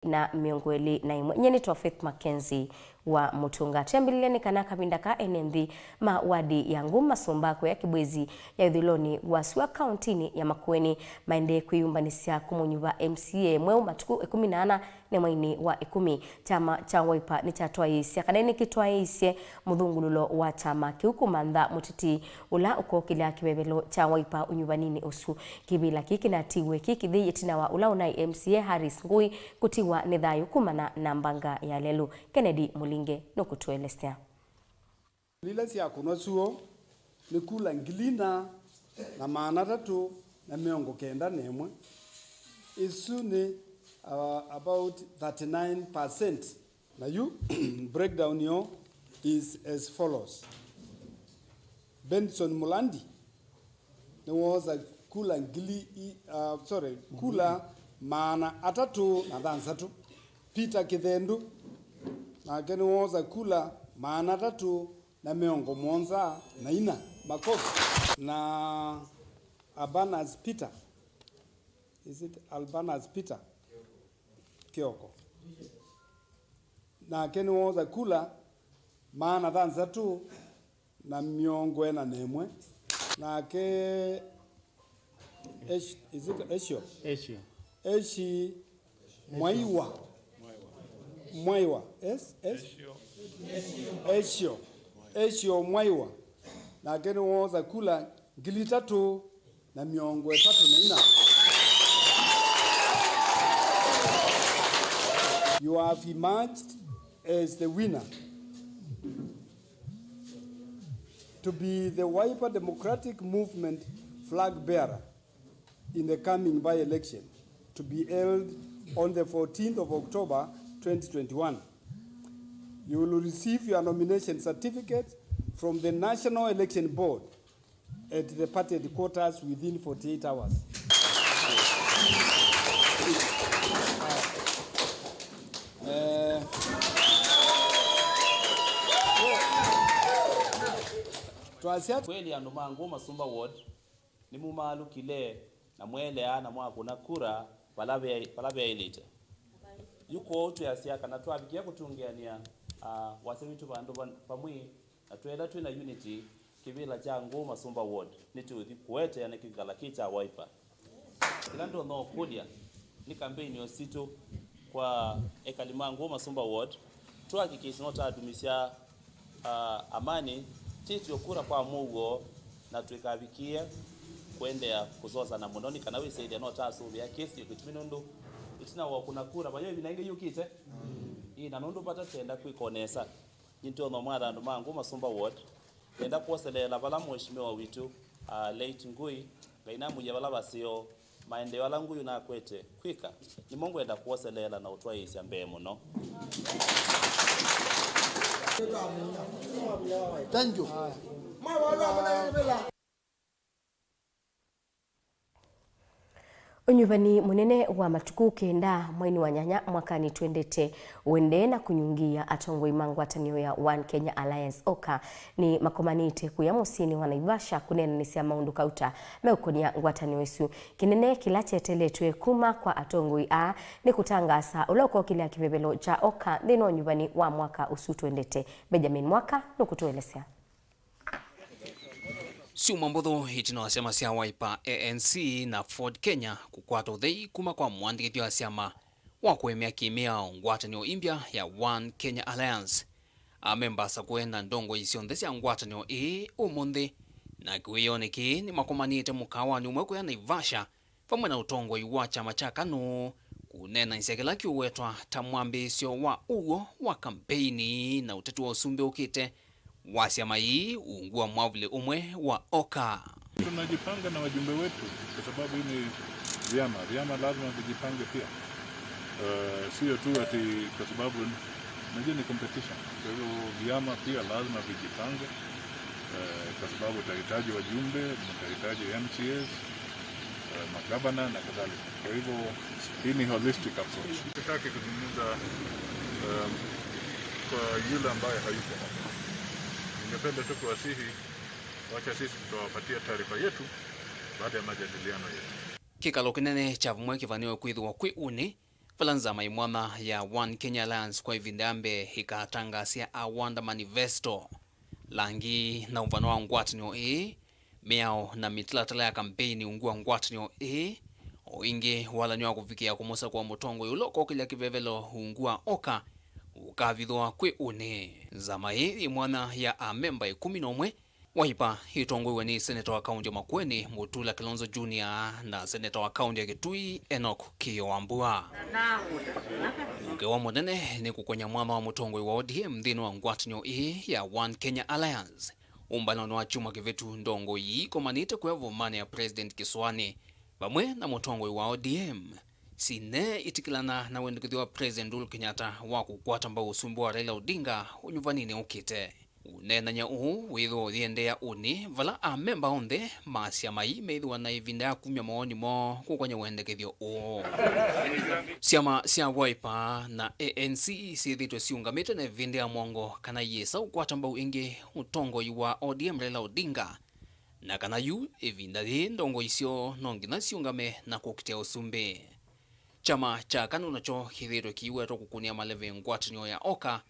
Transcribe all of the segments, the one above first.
na miongweli na imwe nyeni to Faith Mackenzie wa Mutunga tembileni kana kabindaka NMD ma wadi ya Nguma Sombako ya Kibwezi ya Idhuloni waswa countini ya Makueni maende kuyumbanisia kumunyuba MCA mweu matuku 18 na mwaini wa 10 chama cha Wiper ni chatwa isi akadeni kitwa isi mudhungululo wa chama kiukumandha mutiti ula uko kila kibebelo cha Wiper unyubanini usu kibila kikinatiwe kikidhi itina wa ula unai MCA Harris Ngui kutiwa nidhayu kumana na mbanga ya lelu. Kennedy Mulinge no kutuelestea. Lila siya kuno suo ni kula ngilina na maana tatu na miongo kenda nemwe isu ni about 39%. Na you breakdown yo is as follows. Benson Mulandi there was a kula kula maana atatu na dhansatu. Peter Kithendu na kene woza kula maana tatu na miongo monza na ina makofi na Albanas Peter. Is it Albanas Peter Kioko na kene woza kula maana dhanza tu na miongo na nemwe na ke is it Eshi Mwaiwa Esio Mwaiwa na kene woza kula ngili tatu na miongo tatu na ina. You have emerged as the winner to be the Wiper Democratic Movement flag bearer in the coming by-election to be held on the 14th of October 2021. You will receive your nomination certificate from the National Election Board at the party headquarters within 48 hours. Kweli anduma Nguma Sumba Ward ni mumalu kile na mwele ana mwakuna kura palabe elite yuko otu ya siaka na tuabikia kutungiania wasemitu bandu pamwi na tuela twina unity kibila cha Nguma Sumba Ward nituthi kuete yana kigala kicha Wiper ilando no kudia ni campaign yosito kwa ekalima Nguma Sumba Ward tuhakikisha nota adumisha amani titi okura kwa mugo na tuikabikia kwendea kuzoza na munoni kana wisaidia nota asubi ya kesi kutuminundu itina wa kuna kura banyo binainge yukite ina nundu pata tenda kwikonesa nyinto no mwara ndo Nguma Sumba Ward tenda kuoselela bala mheshimiwa witu late Ngui ngaina muje bala basio maendeleo langu yuna kwete kwika ni Mungu enda kuoselela na utwa isi ambe muno. Thank you. Unyubani munene wa matuku kenda mwaini wa nyanya mwakani twendete uende na kunyungia atongo imangu atanio ya One Kenya Alliance Oka ni makomanite kuya musini wa Naivasha kunena nisia maundu kauta meukonia ngwatanio isu kinene kilache teletwe kuma kwa atongo a ni kutangasa uloko kile kibebelo cha Oka dhino nyubani wa mwaka usu twendete. Benjamin Mwaka nukutuelesea. Siuma mbodho hitino asema sia Wiper ANC na Ford Kenya kukwata uthei kuma kwa mwandikithio asema wakwemea kimia ngwatanio impya ya One Kenya Alliance. Amembasa kwenda ndongo isionthe cia ngwatanio umuthi na kwiyoneki ni makomanite mukawani umwe kwa Naivasha pamwe na utongoi wa chama cha KANU kunena isekela kiuwetwa ta mwambisio wa ugo wa kampeni na utetu wa usumbe ukite wasiama hii uungua mwavule umwe wa Oka. Tunajipanga na wajumbe wetu kwa sababu hii ni vyama lazima vijipange pia. Sio tu ati kwa sababu najua ni competition. Kwa hivyo vyama pia lazima vijipange kwa sababu utahitaji wajumbe, utahitaji MCAs, magavana na kadhalika. Kwa hivyo hii ni holistic approach. Tutaki kuzungumza kwa yule ambaye hayupo hapa. Ningependa tu kuwasihi wacha sisi tutawapatia taarifa yetu baada ya majadiliano yetu. Kikalo kinene cha vumwe kivaniwe kwithwa kwi uni Palanzama imwana ya One Kenya Alliance kwa ivindambe ikatangasia awanda manifesto langi na uvano wa ngwatanio miao na mitlatala ya kampeni ungua ngwatanio oingi wala nywa kufikia kumusa kwa mutongo yuloko kila kivevelo ungua oka ukavithwa kwe une zama imwana ya amemba 11 waipa hitongwe ni senator wa kaunti ya Makueni Mutula Kilonzo Junior na senator wa kaunti ya Kitui Enoch Kiyowambua. Ungewa munene ni kukonya mwama wa mutongwe wa ODM mdhino wa ngwatanio ya One Kenya Alliance. Umbano wa chuma kivetu ndongo komanite kwa vumane ya President Kiswani bamwe na mutongwe wa ODM. Sine itikilana na wendukidhi wa President Uhuru Kenyatta wa kukwata mbao usumbu wa Raila Odinga unyuvanini ukite. Unenanya witho thiendea uni vala amemba onde masia mai meithwa na ivinda ya kumya maoni mo kukwanya wendekithio Siama sia Wiper na ANC sithitwe siungamite na ivinda ya mwongo kana yesa ukwata mbao ingi utongo wa ODM Raila Odinga na kana yu ivinda ndongo isio nongina siungame na kukitia usumbe. Chama cha KANU nacho hithitwe kiweto kukunia maleve ngwatanio ya oka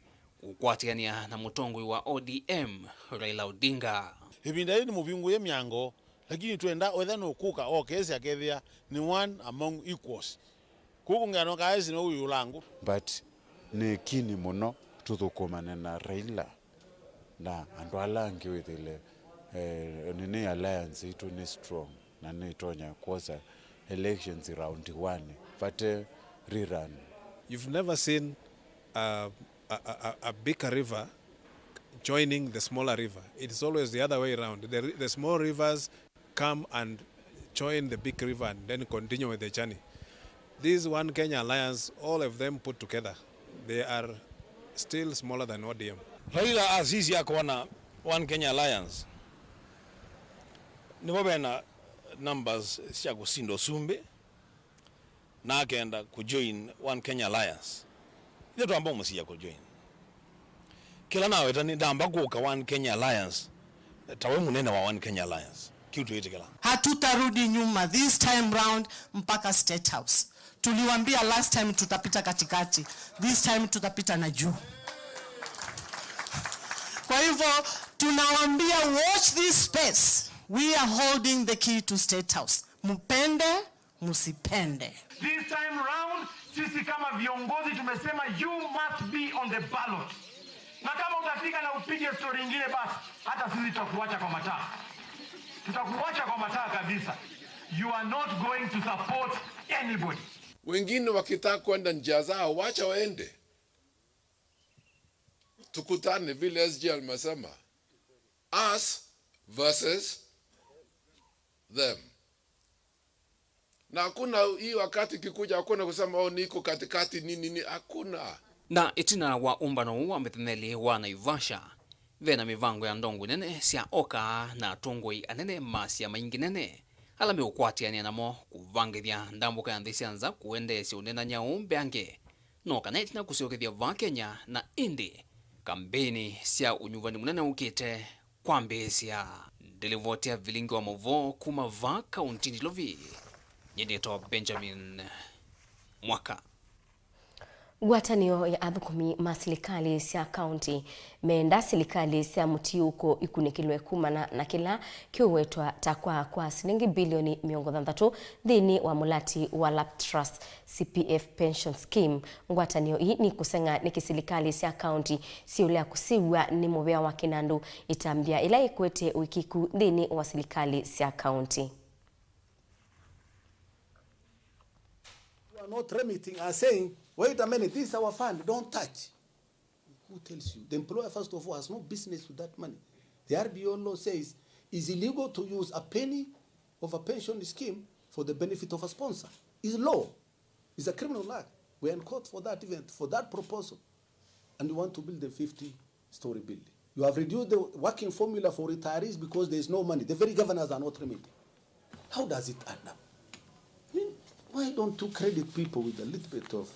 ukwatiania na mutongwe wa ODM Raila Odinga. Ibinda ni mubingu ye miango lakini twenda whether no kuka kesi akethia ni one among equals. Kukungano kaezi no ulangu but ni kini muno tuthukumane na Raila na andu alangi withile nini alliance itu ni strong na ni tonya kosa elections round 1 but rerun. You've never seen a bigger river joining the smaller river. It's always the other way around. The small rivers come and join the big river and then continue with the journey. This One Kenya Alliance, all of them put together, they are still smaller than ODM. Raila Azizi akona One Kenya Alliance. Ni na numbers siya kusindo sumbe na akaenda kujoin One Kenya Alliance. Ile tu ambao msiya kujoin. Kila nawe tani ndamba kuka One Kenya Alliance. Tawe munene wa One Kenya Alliance. Kitu yote kila. Hatutarudi nyuma this time round mpaka State House. Tuliwaambia last time tutapita katikati. This time tutapita na juu. Kwa hivyo tunawaambia watch this space. We are holding the key to State House. Mpende, musipende. This time round sisi kama viongozi tumesema you must be on the ballot. Na kama utafika na upige story nyingine basi hata sisi tutakuacha kwa mataa. Tutakuacha kwa mataa kabisa. You are not going to support anybody. Wengine wakitaka kwenda njia zao wacha waende. Tukutane vile SG alimesema. Us versus them. Na hakuna hii wakati kikuja hakuna kusema niko katikati nini hakuna. Na itina wa umbano wa metheneli wa Naivasha vena mivango ya ndongo nene sia oka na tongoi anene masia maingi nene alame ukwatiania namo kuvangithia ndambuka ya ndisianza kuende si unena nyaumbe ange no kana itina kusiokithia va Kenya na indi kampeni sia unyuvani munene ukite kwa mbesia delivotia vilingi wa movo kuma va kaunti Lovi nyedeto Benjamin Mwaka. Gwatanio ya athukumi masilikali sia county menda silikali sia mutiuko ikunikilwe kumana na kila kiuwetwa takwa kwa silingi bilioni 300 dhini wa mulati wa Lap Trust CPF Pension Scheme. Gwatanio hii ni kusenga ni kisilikali sia county siulea kusiwa ni mubea wa Kinandu itambia ila ikwete wikiku dhini wa silikali sia county. You are not remitting are saying wait a minute, this is our fund, don't touch. Who tells you? The employer, first of all, has no business with that money. The RBO law says it's illegal to use a penny of a pension scheme for the benefit of a sponsor. It's law. It's a criminal act. We're in court for that event, for that proposal. And you want to build a 50-story building. You have reduced the working formula for retirees because there is no money. The very governors are not remitting. How does it add up? Why don't you credit people with a little bit of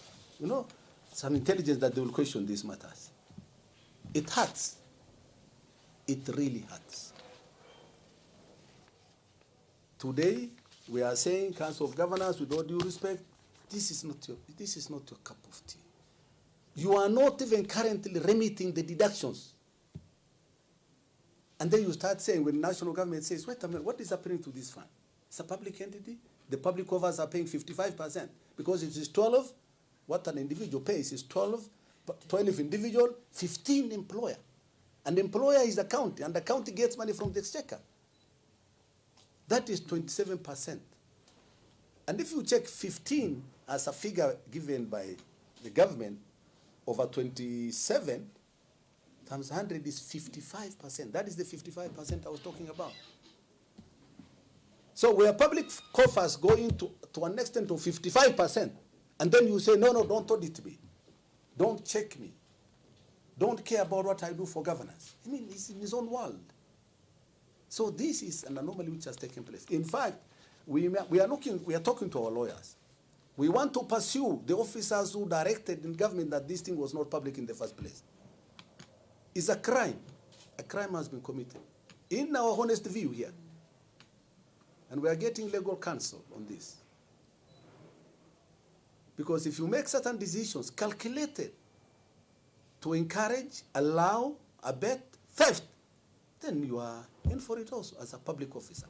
some intelligence that they will question these matters? It hurts. It really hurts. Today, we are saying, Council of Governors, with all due respect, This is not your cup of tea. You are not even currently remitting the deductions. And then you start saying, when the national government says, wait a minute, what is happening to this fund? It's a public entity. The public covers are paying 55%. Because it is 12, what an individual pays is 12 individual, 15 employer. And the employer is the county, and the county gets money from the exchequer. That is 27%. And if you check 15 as a figure given by the government over 27 times 100 is 55%. That is the 55% I was talking about. So where public coffers go into to an extent of 55%, and then you say, no, don't audit me. Don't check me. Don't care about what I do for governance. I mean, he's in his own world. So this is an anomaly which has taken place. In fact, we are talking to our lawyers. We want to pursue the officers who directed in government that this thing was not public in the first place. It's a crime. A crime has been committed. In our honest view here. And we are getting legal counsel on this. Because if you make certain decisions calculated to encourage, allow, abet theft, then you are in for it also as a public officer.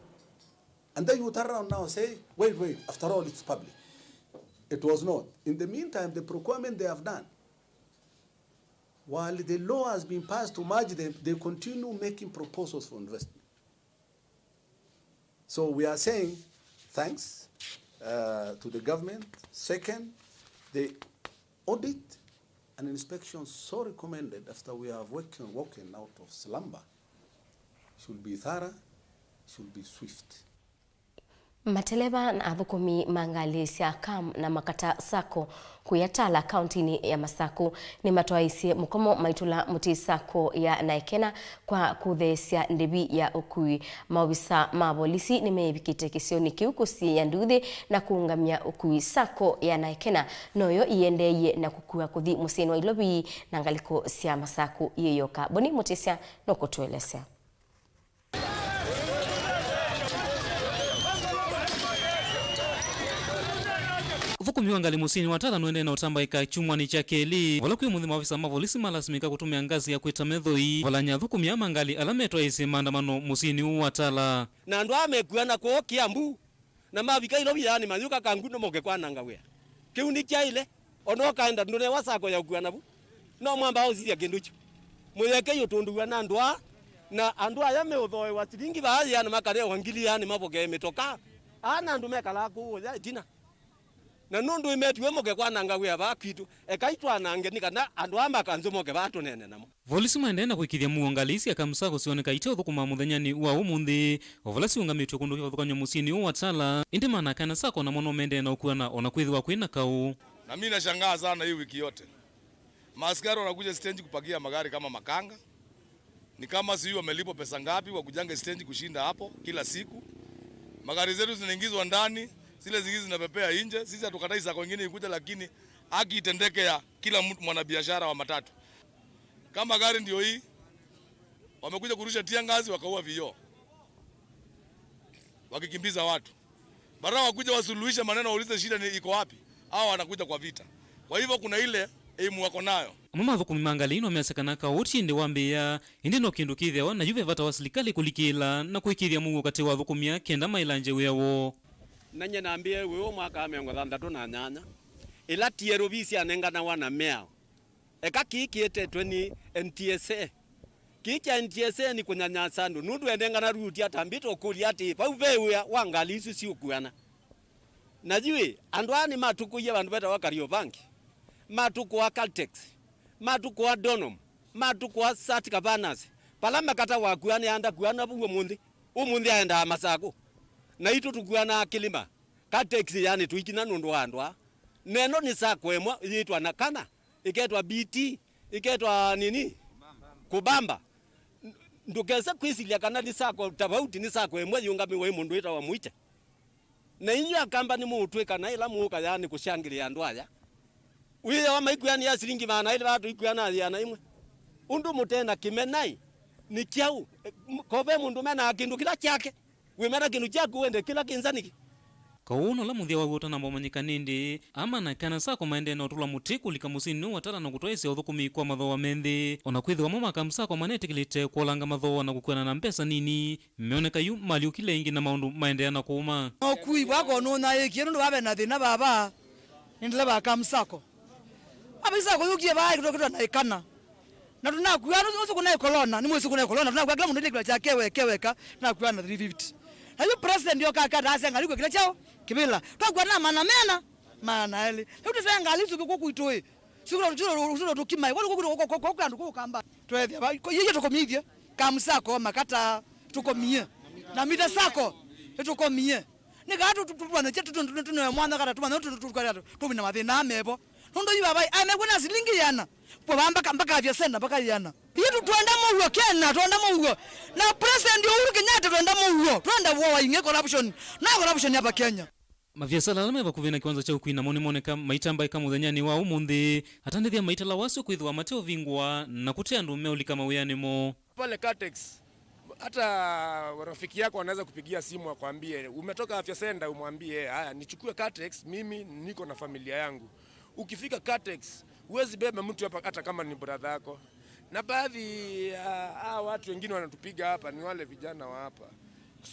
And then you turn around now and say, wait, after all, it's public. It was not. In the meantime, the procurement they have done, while the law has been passed to merge them, they continue making proposals for investment. So we are saying thanks to the government. Second, the audit and inspection so recommended after we have woken out of slumber should be thorough, should be swift. Mateleba na athukumi mangalisia kam na makata sako kuyatala kauntini ya Masako ni matwaisi mukomo maitula muti sako ya naikena kwa kuthesia ndebi ya ukui. Mawisa mabolisi ni mebikite kisioni kiukusi ya nduthi na kuungamia ukui sako ya naikena noyo iendeye na kukua kuthi museni wa ilobi na ngaliko sia Masako yeyoka. Boni mutisia noko tuelesea. Vukumiwa ngali musini watala nuende na utambaika chumwani cha keli. Walakuyo muthi mawisa mavolisi malasimika kutumia ngazi ya kuita medhoi. Walanya vukumia mangali alametwa isi maandamano musini watala. Na andu amekuana kwa Kiambu. Na mabika ilo yani manyuka kanguno moke kwa nangawea. Kiuni kia ile. Onoka enda nune wasako ya ukuana bu. No mwamba hao zidi ya kenduchu. Mweke yotunduwa na andua. Na andua ya meodhoe watiringi baadhi ya na makare wangili ya ni maboke metoka. Ana andu mekala kuo ya itina. Na nundu imetuwe moke kwa nangawea bakitu ekaitwa nange kana andu amakanzo moke batu nene namo. Volisi maendena kuikithia muongalisi akamsako sioneka iteo thukuma muthenyani wa umuthi. Ovolasi ungamitwe kundu thukanya musini watala. Indi mana kana sako na mono mende na ukuana ona kwithiwa kwina kau. Na mimi nashangaa sana hii wiki yote. Maaskari wanakuja stage kupakia magari kama makanga. Ni kama sio wamelipo pesa ngapi wa kujanga stage kushinda hapo kila siku. Magari zetu zinaingizwa ndani. Zile zingine zinapepea nje. Sisi hatukatai sako nyingine ikuja, lakini haki itendeke ya kila mtu mwanabiashara wa matatu. Kama gari ndio hii wamekuja kurusha tiangazi wakaua vioo. Wakikimbiza watu. Bara wakuja wasuluhisha maneno waulize shida ni iko wapi? Hao wanakuja kwa vita. Kwa hivyo kuna ile aimu wako nayo. Mama thukumi mangalino mesekana ka uti ndi wambia indi no kindu kithia na juve vata wasilikali kulikila na kuikithia mugo kati wa thukumia kenda mailanje wewo. Nanye naambie wewe mwaka 38 ila tiero bisi anengana wana mea eka kikiete 20 NTSA kikia NTSA ni kunyanyasa nundu endengana ruti atambito kuli ati pauvewe wangalisi si ukuana najui andwani matuku ye bandu beta wakario banki matuku wa Caltex matuku wa Donum matuku wa Sat Cabanas palama kata wakuane anda kuana buwe umundi aenda Masako na ito tukuana Kilima Caltex yani tuikina nundu andwa neno ni sako emwa yitwa nakana iketwa BT iketwa nini kubamba ndukeza kwisilia kana ni sako tabauti ni sako emwa yungami we mundu ita wa muite na inyo akamba ni mutweka na ila muka yani kushangilia andwaya uye wa maikuani ya silingi maana ile watu ikuana yana imwe undu mutena kimenai ni kiau kobe mundu mena kindu kila chake we mena kindu chako wende kila kinzaniki kauno la muthia wa gutana momanyika nindi ama na kana sako maende na utula mutiku likamusini watala na kutoese uthukumi kwa mathoa menthi ona kwithwa mo makamsako manetikilite kuolanga mathoa na kukwena na mpesa nini meoneka yu mali ukile ingi na maundu maende na kuuma okui bako no na yeki ndo babe na thina baba ndile bakamsako abisa ko yukie ba kitokito na ikana na tunakuya nusu kuna corona ni mwezi kuna corona tunakuya kila mundu ile chake keweka tunakuya na 350 na yu president yo kaka asenga liko kila chao kibila twakuwa na maana ele tusenga alitu ko kuitoe sikura tulo tukimai kwa kandu ko kamba twethia ba yeye tukomithie kamsako makata tukomie na mita sako tukomie nikatu tupana chetu tuno mwana kata tupana tupina mathina amebo ndo yiba bai amekuna silingi yana kwa mpaka vya senda mpaka yana yetu tuenda muhuo kena tuenda muhuo na president Uhuru Kenyatta tuenda muhuo tuenda wa inge corruption hapa Kenya maviasala alame bakuvina kiwanza cha ukwina moni moneka maitamba ika muthanyani wa umuthi atandithia maitala wasu kwithwa mateo vingwa na kutea ndume ulika mawiyani mo pale Catex. Hata rafiki yako anaweza kupigia simu akwambie umetoka afya senda, umwambie haya nichukue Catex, mimi niko na familia yangu. Ukifika Catex huwezi beba mtu hapa hata kama ni brother yako. Na baadhi watu wengine wanatupiga hapa ni wale vijana wa hapa.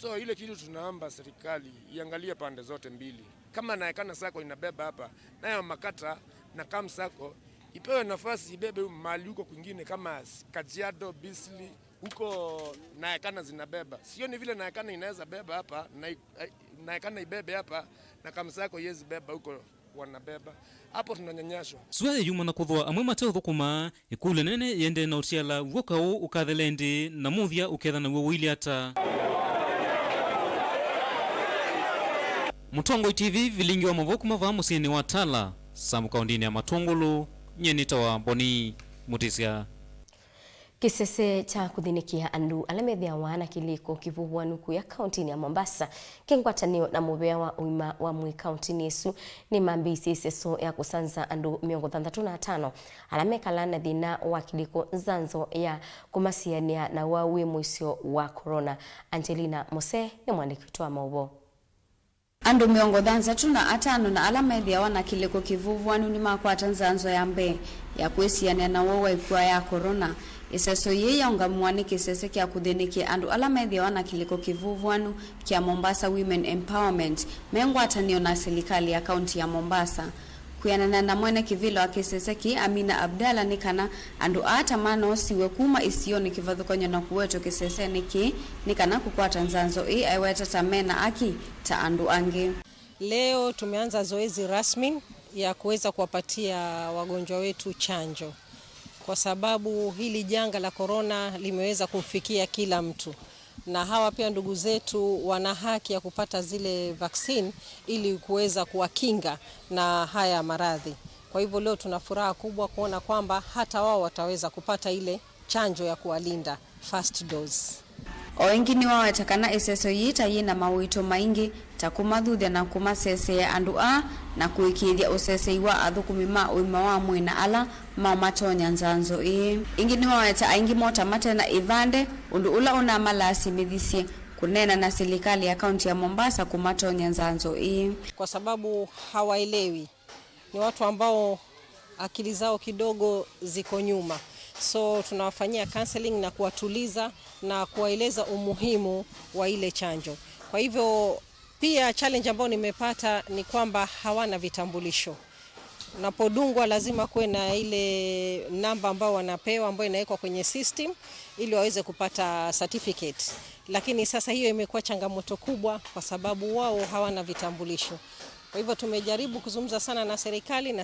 So ile kitu tunaomba serikali iangalie pande zote mbili. Kama naekana sako inabeba hapa, nayo makata na kam sako ipewe nafasi ibebe mali huko kwingine kama Kajiado, Bisli huko naekana zinabeba. Sio ni vile naekana inaweza beba hapa, naekana ibebe hapa na kamsako yezi beba huko wanabeba. Hapo tunanyanyashwa. Suya yuma na kuthwa amwe mateo thukuma ikule nene yende na utiala wokao ukathelendi na muthia uketha na wili ata. Mutongo TV vilingi wa mavoku mava musini wa Tala Samu kaundini ya Matongolo nyenita wa Boni Mutisia. Kisese cha kuthinikia andu alamethia wana kiliko kivuhua nuku ya kauntini ya Mombasa kingwatanio na mubea wa uima wa mwi kauntini isu ni mambisi seso ya kusanza andu 35 alamekala na thina wa kiliko nzanzo ya kumasiania na wawe mwisio wa corona. Angelina Mose ni mwandiki wa maubo. Andu 35 na alamethia wana kiliko kivuhua ni makwata nzanzo ya mbe ya kuesiania na wawe kwa ya corona. Iseso yeya ungamwani kisese kia kuthinikia andu alamethia wana kiliko kivuvuanu kia Mombasa Women Empowerment mengwatanio na serikali ya kaunti ya Mombasa. Kuyanana na mwene kivilo wa kisese ki Amina Abdalla nikana andu atamano siwe kuma isioni kivathukonyo na kuweto kisese niki nikana kukwata nzanzo aiweta tamena aki ta andu angi. Leo tumeanza zoezi rasmi ya kuweza kuwapatia wagonjwa wetu chanjo. Kwa sababu hili janga la corona limeweza kumfikia kila mtu. Na hawa pia ndugu zetu wana haki ya kupata zile vaccine ili kuweza kuwakinga na haya maradhi. Kwa hivyo leo tuna furaha kubwa kuona kwamba hata wao wataweza kupata ile chanjo ya kuwalinda first dose. Oengini wao watakana iseso yita yina mawito maingi takumathuthe na kumasese ya andu na kuikithia usese wa athukumima uima wa mwina ala matonya nzanzo ingini wao wata aingi mota matena ivande undu ula una malasi mithisie kunena na serikali ya kaunti ya Mombasa kumatonya nzanzo kwa sababu hawaelewi, ni watu ambao akili zao kidogo ziko nyuma. So tunawafanyia counseling na kuwatuliza na kuwaeleza umuhimu wa ile chanjo. Kwa hivyo pia challenge ambayo nimepata ni kwamba hawana vitambulisho. Unapodungwa lazima kuwe na ile namba ambao wanapewa ambayo inawekwa kwenye system ili waweze kupata certificate. Lakini sasa hiyo imekuwa changamoto kubwa kwa sababu wao hawana vitambulisho. Kwa hivyo tumejaribu kuzungumza sana na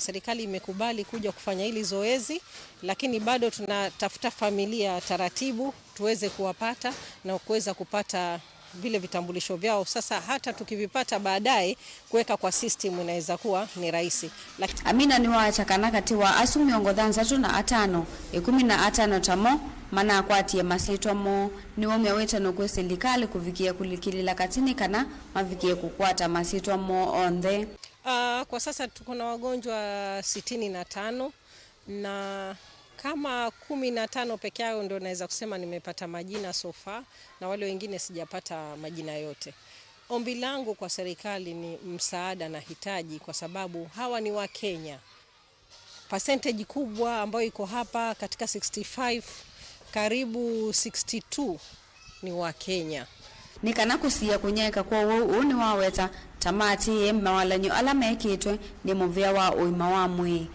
serikali imekubali kuja kufanya hili zoezi, lakini bado tunatafuta familia taratibu tuweze kuwapata na kuweza kupata vile vitambulisho vyao. Sasa hata tukivipata baadaye kuweka kwa system inaweza kuwa ni rahisi. Amina ni waachakana kati wa asu 35 15 tamo mana akwatie masitwa mo ni wome wetano kwe serikali kuvikia kulikilila katini kana mavikie kukwata masitwa mo onde. Kwa sasa tuko na wagonjwa 65 na kama 15 peke yao ndio naweza kusema nimepata majina so far, na wale wengine sijapata majina yote. Ombi langu kwa serikali ni msaada na hitaji, kwa sababu hawa ni wa Kenya. Percentage kubwa ambayo iko hapa katika 65, karibu 62 ni wa Kenya. Nikana kusia kunyeka kwa wao ni waweta tamati mawalanyo ala mekitwe ni movia wa uima wa mwi.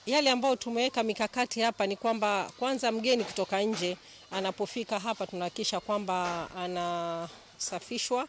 Yale ambayo tumeweka mikakati hapa ni kwamba kwanza mgeni kutoka nje anapofika hapa tunahakikisha kwamba anasafishwa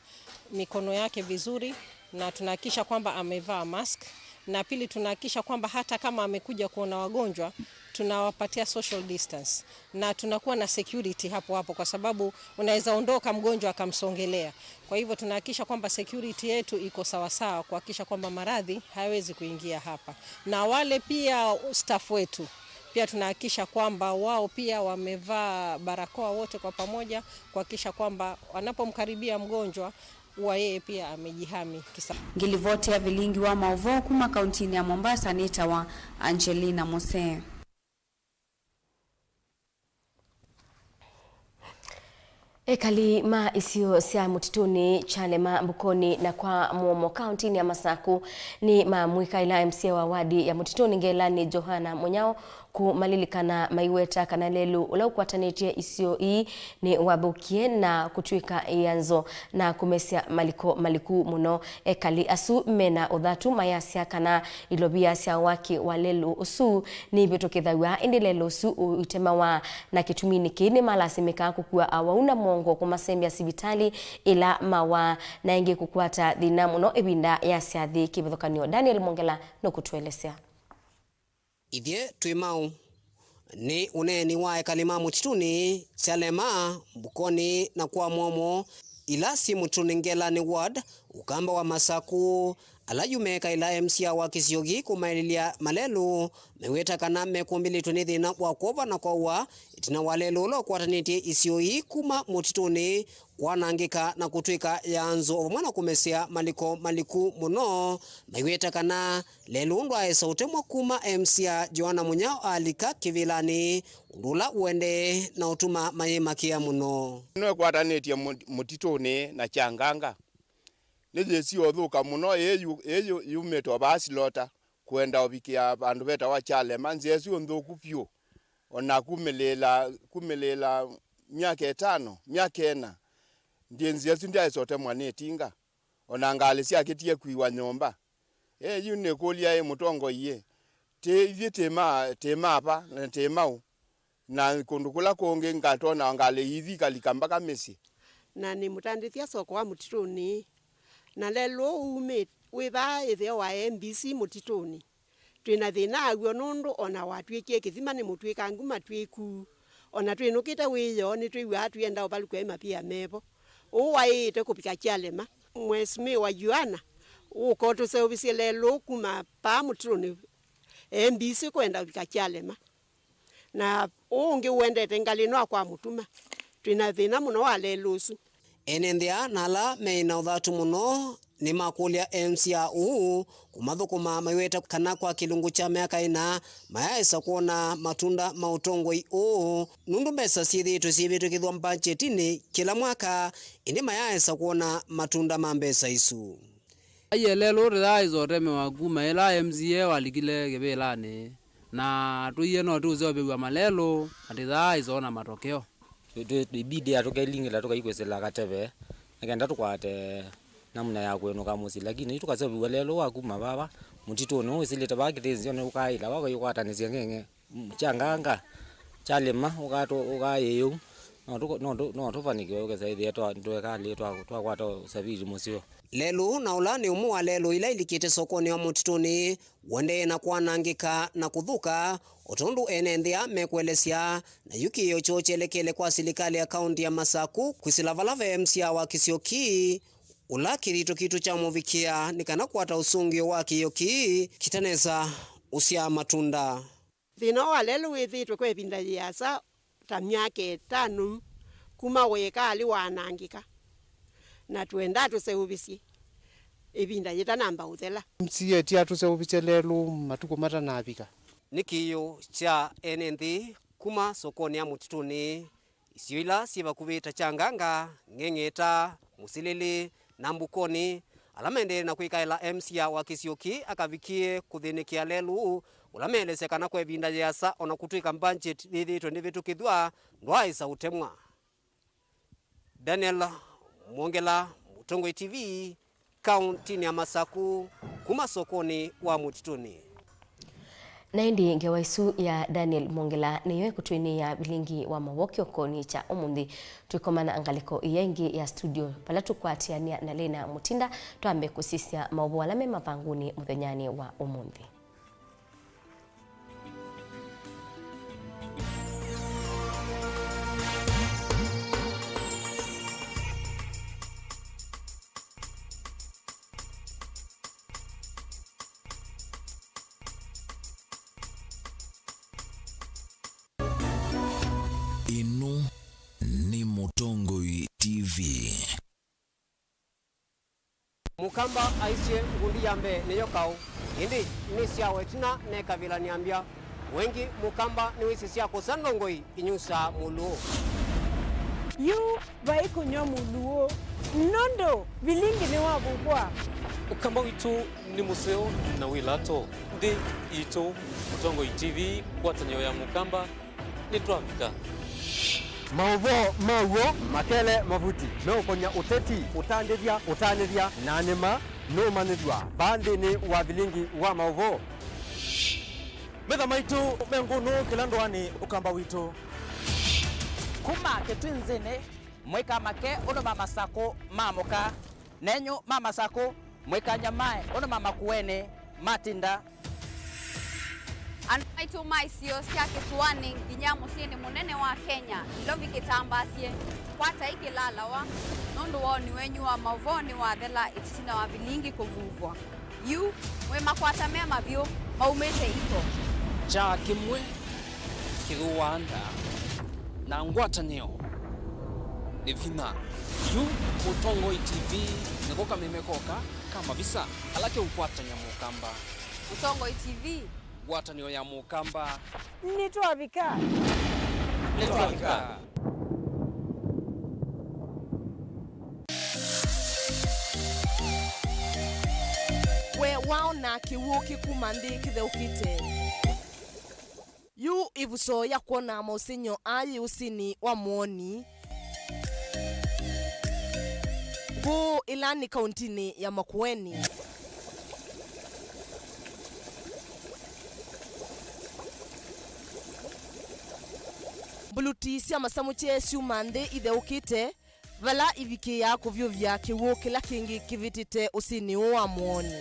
mikono yake vizuri, na tunahakikisha kwamba amevaa mask, na pili tunahakikisha kwamba hata kama amekuja kuona wagonjwa tunawapatia social distance, na tunakuwa na security hapo kwa sababu unaweza ondoka mgonjwa akamsongelea. Kwa hivyo tunahakikisha kwamba security yetu iko sawa sawa kuhakikisha kwamba maradhi hayawezi kuingia hapa. Na wale pia staff wetu pia tunahakikisha kwamba wao pia wamevaa barakoa wote kwa pamoja kuhakikisha kwamba wanapomkaribia mgonjwa wa yeye pia amejihami kisa. Ngilivote ya vilingi wa Maovo kuma kauntini ya Mombasa nita wa Angelina Mose. Ekali ma isio sia mutituni chale ma mbukoni na kwa Muomo kauntini ya Masaku ni ma mwika ila MCA wa wadi ya mutituni Ngelani Johana Munyao kumalilikana maiweta kana lelu ulau kwatanitie isio ii ni wabukie na kutuika ianzo na kumesia maliku muno. Ekali asu mena udhatu mayasia kana ilobia sia waki walelu usu ni bitokithawa indi lelu usu uitemawa na kitumini kini malasimika kukua awauna mongo kumasembia sibitali ila mawa na ingi kukwata dhina muno ebinda ya siathi kibithokanio. Daniel Mongela no kutuelesea. Ithie twimau ni uneni wa ekalima mutituni chalema mbukoni na kwa Muomo ila si mutuni Ngelani ward ukamba wa Masaku alayumeka ila MCA wa Kisiogi kumaililia malelu meweta kana mekumbili tunithina wa kova na kwa itina walelu ulo kwataniti isioi kuma mutituni kwanangika na kutuika yanzo omwana kumesia maliku muno meweta kana lelu ndo aesa utemwa kuma MCA Johana Munyao alika kivilani ndula uende na utuma mayemakia muno no kwataniti mutituni na Changanga nije sio thuka muno eyo yumeto basilota kwenda obikia bandu beta wa chale manzi sio nthuku pyo ona kumelela miaka 5 miaka 4 ndienzi yesu ndia sote mwane tinga ona ngale sia kitie kuiwa nyomba yune kolia mutongo iye te vitema pa na temau na kundukula konge ngatona ngale hivi kalikamba kamesi na ni mutandithia soko wa mutituni na lelo ume weba ethio wa MBC mutituni twina thina agwo nundu ona watwikie kithima ni mutwika nguma twiku ona twinukite wiyo ni twiwa twenda obalukwe mapia mebo uwaite kupika chalema mwesimi wa Juana ukoto service lelo kuma pa mutituni MBC kwenda kupika chalema na unge uendete ngalino kwa mutuma twina thina muno wa lelusu enendia nala meina uthatu muno ni makulia MCA kumathukuma maiweta kana kwa kilungu cha miaka ina mayaisa kuona matunda mautongoi nundu mbesa sithitu sivitu kithwa budgetini kila mwaka indi mayaisa kuona matunda mambesa isu ayelelo rizaizo reme waguma ila MCA walikile gebelane na tuiye no tuzobewa malelo atithaizo ona matokeo ibidi atukailingila tukaikwesela katebe ngenda tukwate namna ya kwenuka musi lakini tukazebiwa lelo wakuma baba mutituni usileta bakitezi ne ukaila wako yokwatanizia ngenge Changanga chalema ukayeyo no tufanikiwe ukazaidi yetu ndwekali twakwata usabiri musio lelu na ulani umua lelu ila ilikite sokoni wa mutituni wende na kwanangika na kuthuka otondu enenthia mekwelesia na yuki yocho chelekele kwa serikali ya kaunti ya Masaku kwisilavalava MCA wa Kisioki ula kirito kitu cha muvikia nikana kwata usungio wa kiyoki kitaneza usia matunda thina wa lelu withitwe kwe binda yasa ta miaka 5 kuma weka ali wanangika na twenda tuseubisi ibinda yeta namba uthela MCA tia tuseubise lelu matuko mata nabika nikiyo cha NND kuma sokoni ya mutituni isiyoila siva kuvita Changanga ngengeta Musilili na Mbukoni alamende na kuikaila MCA wa Kisioki akavikie kuthinikia lelu ulamelezekana kwa evinda yasa ona kutuika budget thithitwe ni vitu kithwa ndwaisa utemwa. Daniel Mwongela, Mutongoi TV, kaunti ya Masaku, kuma sokoni wa Mutituni. Naindi ngewaisu ya Daniel Mwongela niyo kutwini ya bilingi wa Mawoki okoni cha umundi tuikomana angaliko yengi ya studio pala tukwatiania na Lena Mutinda tuambe kusisia maovu alame mapanguni muthenyani wa umundi. Ino ni Mutongoi TV. Mukamba aisie ngundi yambe niyo kau. Indi ni sia wetina ne kavila niambia. Wengi mukamba ni wisi sia kusandongoi inyusa muluo. Yu vai kunyo muluo. Nondo vilingi ni wabukwa. Ukamba witu ni museo na wilato. Ndi ito Mutongoi TV kwatanyo ya mukamba ni tuafika. Mauvo mawo makele mavuti no konya uteti utanithia na nima no manithwa bandi ni wa vilingi wa mauvo metha maitu mengunu kilandwani ukamba witu kuma ketwinzini mwika make uno mama sako mamoka nenyo mama sako mwika nyamae uno mama kuene matinda Anaitu maisio sia Kisuani nginya musini munene wa Kenya ilovi kitambasie kwata ikilalawa nundu woni wenyu wa mavoni wa thela itina wa vilingi kuvuvwa yu we makwata mema vyo maumete iko cha kimwe kiruanda na ngwatanio ni vina yu Mutongoi TV nikoka mimekoka kama visa alake ukwatanya mukamba Mutongoi TV watanio ya mukamba nitwavika we waona kiwuki kumandi kitheukite yu ivuso ya kuona mausinyo ayi usini wa muoni gu ilani kauntini ya Makueni. Buluti cia masamuche ciumande itheukite vala iviki ya kuvyuvya kiwu kila kingi kivitite usini wa muoni.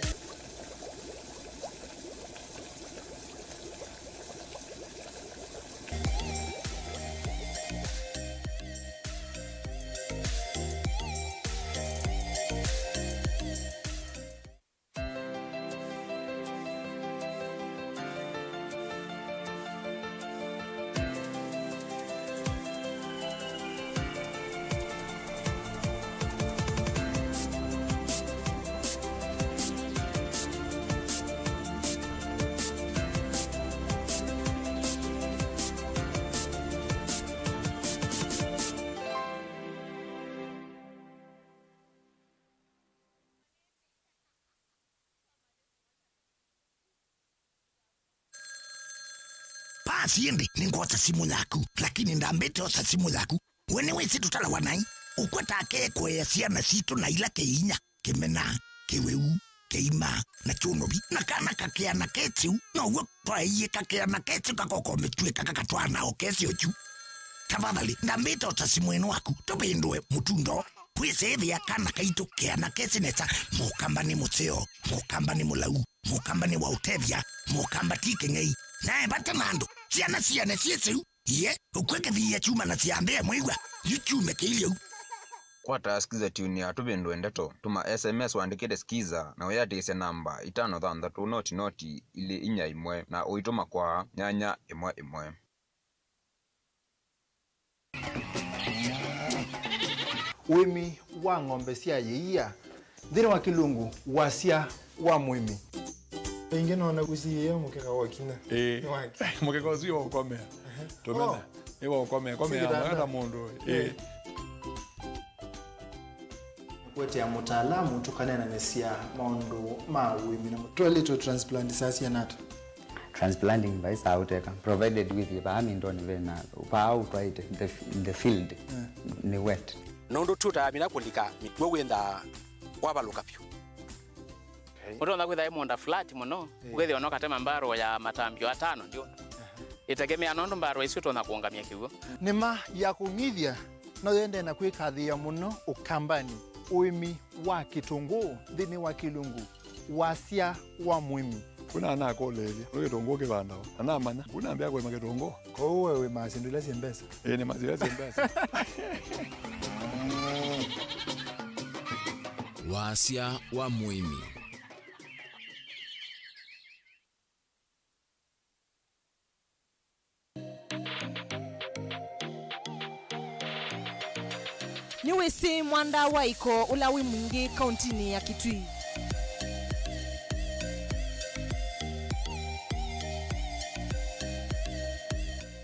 Siende ningota simu yaku lakini ndambete osa simu yaku wene wesi tutala wanai ukwata ake kwe siana situ na ila keinya kemena keweu keima na chunobi na kana kakea na ketiu na uwe kwa iye kakea na ketiu kakoko metue kakakatwa na okesi ochu tafadhali ndambete osa simu enu waku topendwe mutundo pwese evi ya kana kaito kea na kesi nesa mukamba ni museo mukamba ni mulau mukamba ni wautevya mukamba tike ngei nae bata mando siana siesu ye ukweke vya chuma na siambea mwigwa yuchume kilio kwa taskiza tuni ya tubendo endeto tuma SMS waandikete skiza na uyatikise namba 533 noti ili inya imwe na uituma kwa nyanya imwe wemi wa ng'ombe cia yeia thiri wa kilungu wasia wa mwimi inge naona gusiye mukeka wakina mukeka usio ukomea tumena iwa ukomea komea mwana mundu wete ya mutaalamu tukanena nesia maundu ma wimi na twalito transplant sasi nata transplanting by sauteka provided with the amindoni vena pa out right in the field ni wet nondo tuta mina kulika mitwe wenda wabaluka pyo Muto na kwitha imonda flat muno ugethi ono katema mbaro ya matambio 5 ndio itegemea nondo mbaro icio tona kuongamia kiugo nima ya kumithia no yende na kwikathia muno ukambani uimi wa kitungu thini wa kilungu wasia wa mwimi kuna na kolele no kitungu kibandao ana manya kuna ambia kwa kitungu ko wewe masindula sembesa ni mazira sembesa wasia wa mwimi Niwisi mwanda waiko ulawi mwingi kauntini ya Kitui.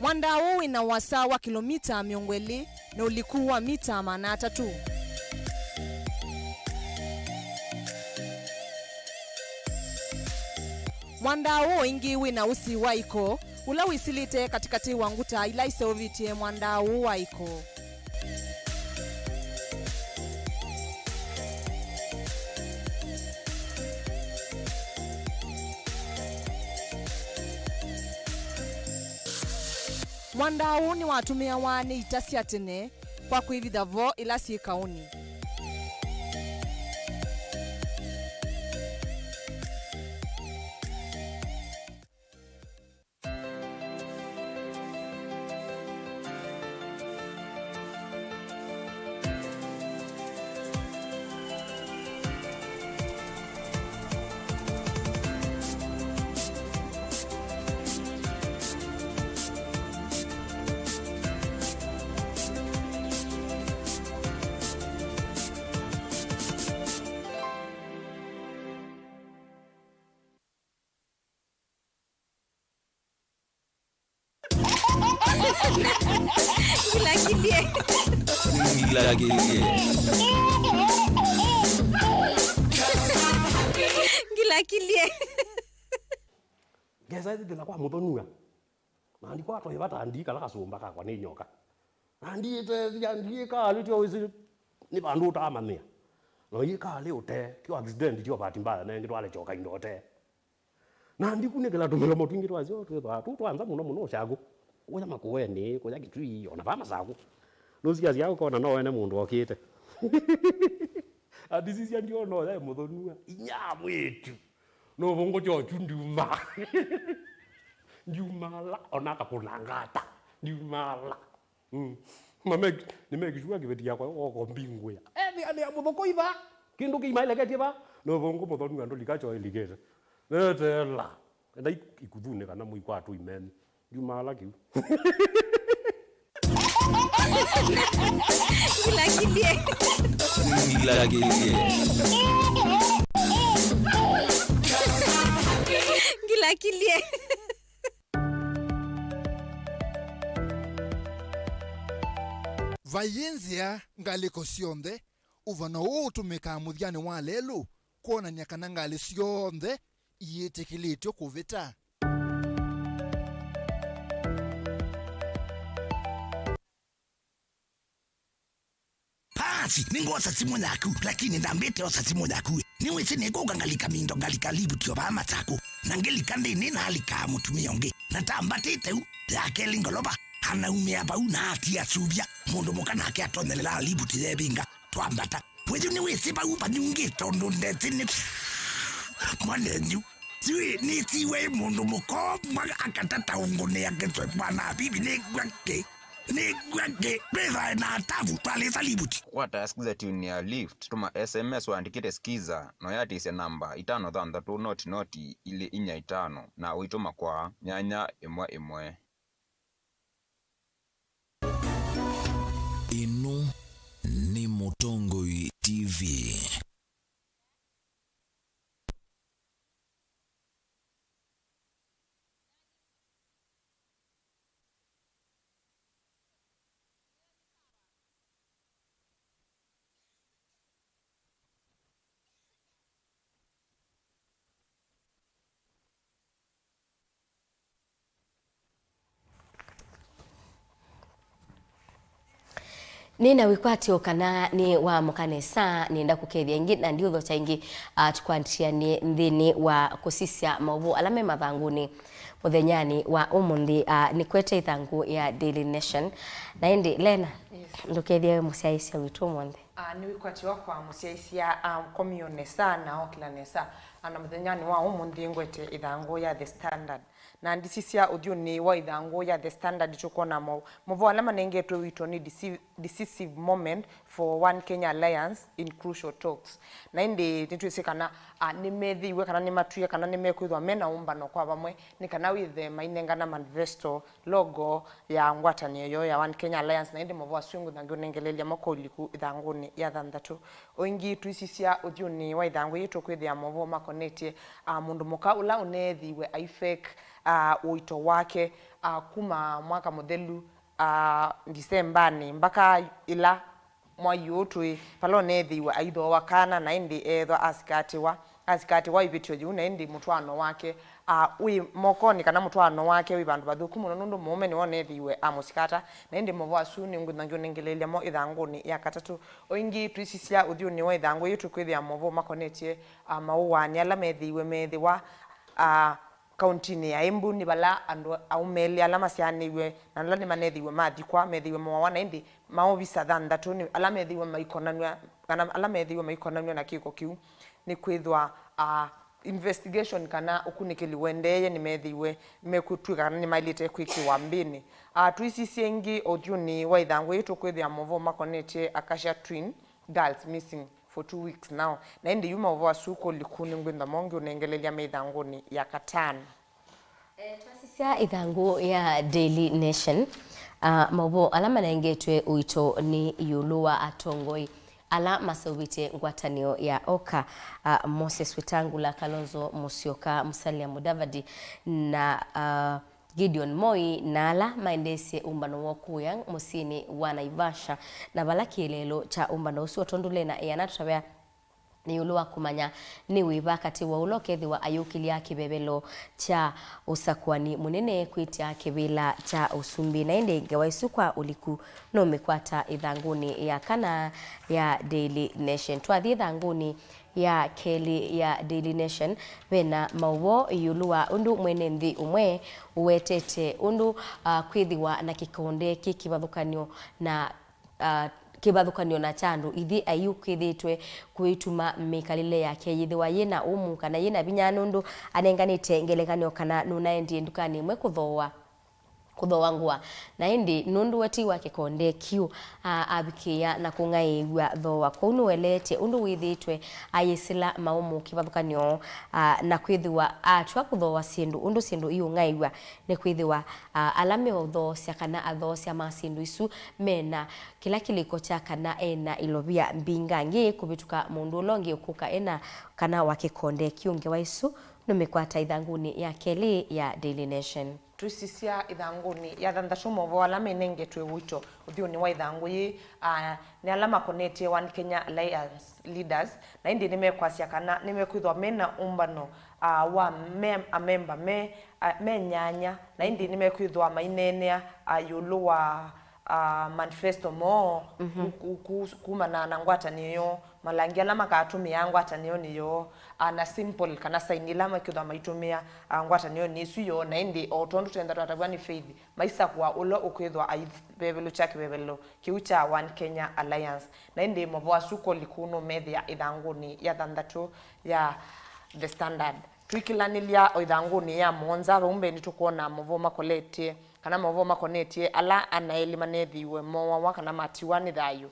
Mwanda huu ina wasa wa kilomita miongweli na ulikuwa mita 3. Mwanda huu ingi wina usi waiko ulawi silite katikati wanguta ila iseovitie mwanda huu waiko. Mwanda huu ni watumia wane itasia tene kwa kuivitha vo ila si kauni. Gila kilie. Geza thila kwa muthonua. Na ndiko atwa ibatandika la kasumba ka kwa ni nyoka. Andite yandika alitio wisi ni bandu utamania. No yika le ute kyo accident kyo bahati mbaya na ngitwale choka indote. Na ndikunekela tumela motingi twazio twanza muno shago. Kuya makueni kuya Kitui ona vama sako. Nosikia yako kona no ene mundu okite. Adisisi ndio no ya muthonua inyamu yetu. No bongo chochu nduma. Ndumala ona kapulangata. Ndumala. Mame nimekishua kibeti yako oko mbingwe. Ni amudoko iba. Kindu kimaile keti ba. No bongo muthonua ndo likacho eligeza. Netela. Ndai ikudhune kana muikwa tu imeni. Ndumala kiu. Gila kilie. Gila kilie. Gila kilie. Vayenzia ngaliko sionde uvana wo utumika muthiani wa lelu kuona nyakana ngali sionde iyetekilityo kuvita. Pasi ningo sasimu laku lakini ndambete osasimu laku niwese nego gangalika mindo galika libu tyo ba matako nangelika ndini na alika mutumionge natambatete u yake lingoloba hana umea ba una atia subia mundu mukana ake atonelela libu tibinga twambata wewe niwese ba uba nyunge tondo ndetini mwanenyu Sui ni siwe mundu mukoma akatata ungone yake bwana bibi negwake pesa na tavu pale salibuti. Watasikiza tune ya lift tuma SMS waandikite skiza no yatise namba 533 ile inya 5 na uituma kwa nyanya 1 Inu ni Mutongoi TV. Nina wikwati okana ni wa mukanesa nienda kukethia ingi na ndio thocha ingi tukwantia ni ndini wa kusisia mauvu alame mathanguni muthenyani wa umundi ni kwete ithangu ya Daily Nation na indi Lena ndukethia musiaisia witu monde ni wikwati wa kwa musiaisia komionesa na okilanesa ana muthenyani wa umundi ngwete ithangu ya The Standard na ndisisia udiuni wa ithangu ya The Standard chukona muvo alama nengetwe wito ni decisive moment for One Kenya Alliance in crucial talks na indi nitwisikana nimethiwe kana nimatuye kana nimekwithwa mena umbano kwa bamwe ni kana withe mainengana manifesto logo ya ngwatanio yo ya One Kenya Alliance na indi muvo aswingu thangu nengelelia makoliku ithanguni ya thanthatu oingi twisisia udiuni wa ithangu yitu kwithia muvo makonetie mundu muka ula unethiwe aifek uito wake kuma mwaka muthelu Disembani mpaka ila mwai utwi palo nethiwe aitho wakana na indi etho asikati wa ibitio ju na indi mutwano wake wi mokoni kana mutwano wake wi bandu bathuku muno nundu mume ni wonethiwe amusikata na indi muvo asu ni nguthangu nengelelia mo ithanguni ya katatu oingi twisisia uthiuni wa ithangu yitu kwithia muvo makonetie mauwani ala methiwe methiwa kauntini ya Embu ni bala andu aumeli alama sianiwe na nala ni manethiwe mathikwa methiwe mwawana indi maovisa thanthatu ni ala methiwe maikonanwa kana ala methiwe maikonanwa na kiko kiu ni kwithwa investigation kana ukunikili wendeye ni methiwe mekutwi kana ni mailite kwiki wambini tuisisengi odiuni wa ithangu yitu kwithia movo makonetie Akasha twin girls missing for 2 weeks now na indi yuma uvo suko likuni ngwinda mongi unengelelia meithanguni ya katano twasisia ithangu ya Daily Nation mauvo alama nengetwe uito ni yulua atongoi ala masawite ngwatanio ya Oka Moses Wetangula, Kalonzo Musyoka, Musalia Mudavadi na Gideon Moi na ala maendese umbano wokuya musini wa Naivasha na balaki lelo cha umbano usi watondule na yanatravea ni ulua kumanya ni wiba kati wa ulokethi wa ayukilia kibebelo cha usakwani munene kwitia kibila cha usumbi na inde ingewa isukwa uliku no mekwata ithanguni ya kana ya Daily Nation twathi ithanguni ya keli ya Daily Nation wena mauvo yulua undu mwene nthi umwe uwetete undu kwithiwa na kikonde kikivathukanio na kibathukanio na chandu ithi ayukithitwe kuituma mikalile yake yithiwa yina umu kana yina binya nundu anenganite ngelekanio kana nunaendi ndukani imwe kuthoa ngwa na indi nundu weti wake konde kiu abikia na kungaigwa thoa kunu welete undu withitwe ayisila maumu kibathukanio na kwithiwa atwa kuthoa sindu undu sindu iyo ngaigwa ne kwithiwa alame othosia kana athosia masindu isu mena kila kiliko cha kana ena ilovia mbingangi kubituka mundu longi ukuka ena kana wake konde kiunge wa isu numekwata ithanguni ya keli ya Daily Nation twisisia ithanguni ya thanthatu movo alama inengetwe wito uthiuni wa ithangu yi ni alama konetie One Kenya Alliance leaders na indi nimekwasia kana nimekwithwa mena umbano wa member me nyanya na indi nimekwithwa mainenea yulu wa manifesto mo kuma na ngwatanio yo malangi alama katumia ngwatanio niyo na simple kana saini lama kidwa maitumia ngwatanio ni suyo na indi otondu tenda tatabwa ni faith maisa kwa ulo ukwithwa aibebelo chake bebelo kiucha One Kenya Alliance na indi movo asuko likuno media ithanguni ya thanthatu ya The Standard twikilanilia ithanguni ya monza rumbe nitukuona movo makoletie kana movo makonetie ala anaelima nethiwe mowa kana matiwani thayu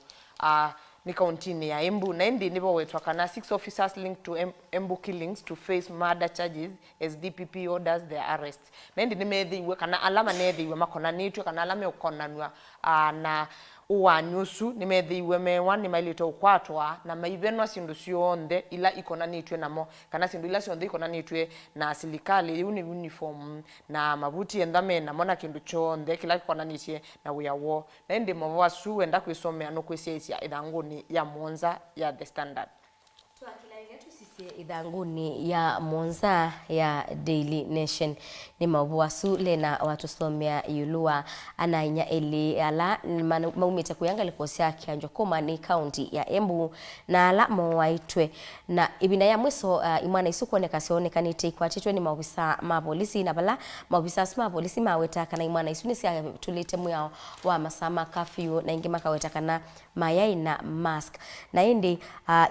ni kauntini ya Embu na indi nibo wetwa kana 6 officers linked to Embu killings to face murder charges as DPP orders their arrest na indi nimethiwe kana alama nethiwe makona nitwe kana alama ukonanwa na uwanyusu nimethiwe mewa ni mailito ukwatwa na maivenwa sindu sionthe ila ikonanitwe namo kana sindu ila sionthe ikonanitwe na silikali uniform na mabuti endame na mona kindu chonthe kila ikonanitie na wiawo na indi movo asu enda kwisomea no kwisiaisia ithanguni ya monza ya The Standard Idhanguni ya Monza ya Daily Nation ni mabuasu lena watusomea yulua anainya eli ala maumita kuyanga likosia kianjo koma ni county ya Embu na ala mwaitwe na ibina ya mwiso imwana isuko nekasione kanite kwa titwe ni maofisa mapolisi na bala maofisa sma polisi maweta kana imwana isunisi ya tulite mwao wa masama kafyu na ingi makaweta kana mayai na mask na indi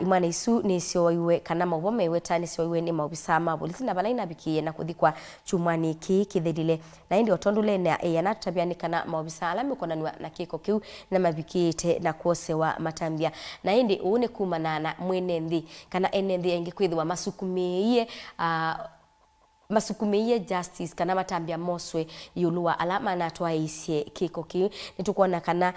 imwana isu ni siyoiwe kana mawome wetani siyoiwe ni maofisa mapolisi na bala inabikie na kuthikwa chumwani kithedile na indi otondule na yanatabiani kana maofisa alami kona na kiko kiu na mabikite na kuosewa matambia na indi uune kumana na mwenendi kana enendi engi kwithwa masukumie justice kana matambia moswe yulua alama na twaisie kiko kiu nitukuona kana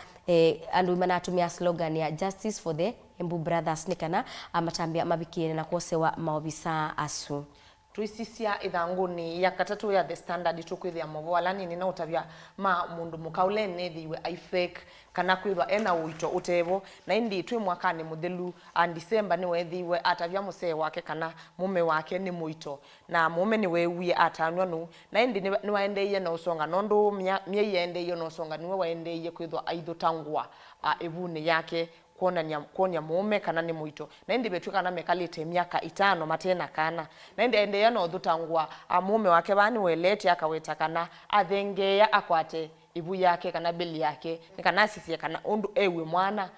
andu manatumia slogan ya justice for the Embu brothers ni kana matambia mabikine na kuosewa maofisa asu tuisisia idhanguni ya katatu ya The Standard tukwithia movo alani nina utavya ma mundu mukaule nethiwe I fake kana kwithwa ena uito utevo na indi twi mwakani muthelu December ni wethiwe atavya musee wake kana mume wake ni muito na mume ni wewie atanwa nu na indi ni waendeiye na usonga nondu mie yendeiye na usonga niwe waendeiye kwithwa aithutangwa evune yake kuonia mume kana ni muito na indi betuka na mekalite miaka 5 matena kana na indi ende yana uthutangwa mume wake bani welete akaweta kana athengeya akwate ibu yake kana beli yake ni kana sisi kana undu ewe mwana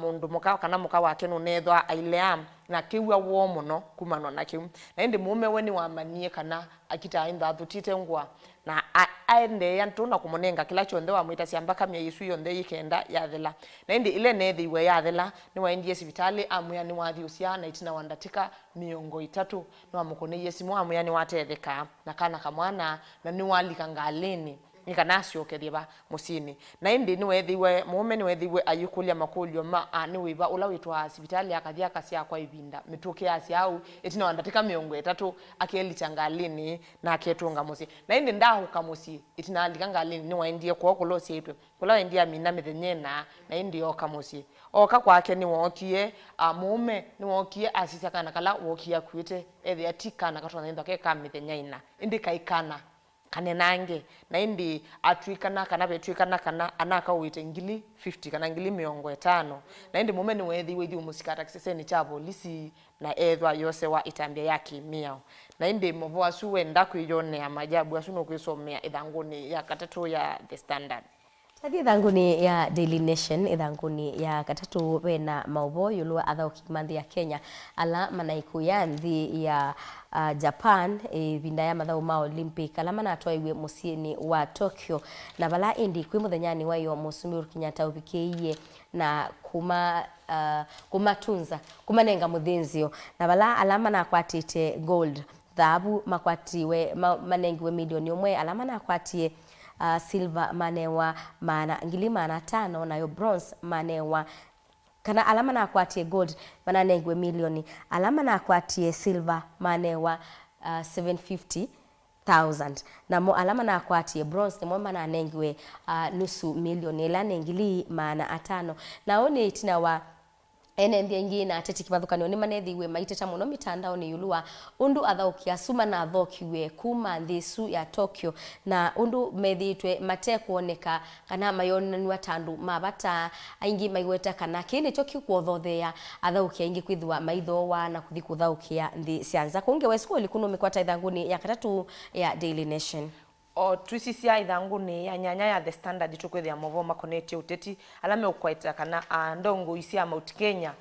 mundu muka kana muka wake no nethwa aileam na kiwa wo muno kumano na kiu na indi mume weni wamanie kana akita inda thutite ngwa na aende yantuna kumonenga kila chonde wa mwita siambaka mya Yesu yonde yikenda yathela na indi ile nethiwe yathela ni waendie sibitali amuya ni wathiusia na itina wandatika miongo 3 ni wamukone Yesu amuya ni watetheka na kana kamwana na ni walika ngalini nikanasio kediba musini na indi ni wethiwe mume ni wethiwe ayukulia makulio ma ani wiba ula witwa hospitali akathia kasia kwa ibinda mituke asia au etina wandatika miongo 3 akeli changalini na aketunga musi na indi ndahuka musi etina andika ngalini ni waendie kwa kolosi etwe kula waendie mina mithenyena na indi oka musi oka kwake ni wokie mume ni wokie asisa kana kala wokia kwite ethi atika na katona ndo ke kamithenyaina indi kaikana kanenange na indi atwikana kana betwikana kana anaka uite ngili 50 kana ngili 50 na indi mume ni wethi umusikata kiseseni cha polisi na ethwa yose wa itambia yake miao na indi movo asu wenda kuyone ya majabu asu no kwisomea idhanguni ya katatu ya The Standard. Tadi idhanguni ya Daily Nation idhanguni ya katatu wena maubo yulua athauki manthi ya Kenya ala manaiku ya nthi ya Japan vinda ya mathau ma Olympic ala manatwaiwe musieni wa Tokyo na bala indi kwi muthenyani wayo Musumbi Kenyatta ubikiiye na kumatunza kumanenga muthinzio na bala alama na kwatite gold dhahabu makwatiwe manengiwe milioni 1 alama na kwatie silver manewa mana ngili mana 5 na yo bronze manewa kana alama na akwatie gold mananengwe milioni alama na akwatie silver manewa 750,000 na mo alama na akwatie bronze mo mananengwe nusu milioni ila nengili mana 5 na one itina wa enendi engi na ateti kibathukani ni manethiwe maiteta muno mitandao ni yulua undu athaukia suma na athokiwe kuma thisu ya Tokyo na undu methitwe mate kuoneka kana mayonanwa tandu mabata aingi maiweta kana kini choki kuothothea athaukia ingi kwithwa maithowa na kuthi kuthaukia nthi sianza kunge wesko likuno mikwata idhanguni ya katatu ya Daily Nation o twisisia idhanguni ya nyanya ya The Standard tukwithia movo makoneti uteti alame ukwaita kana ndongo isia Mount Kenya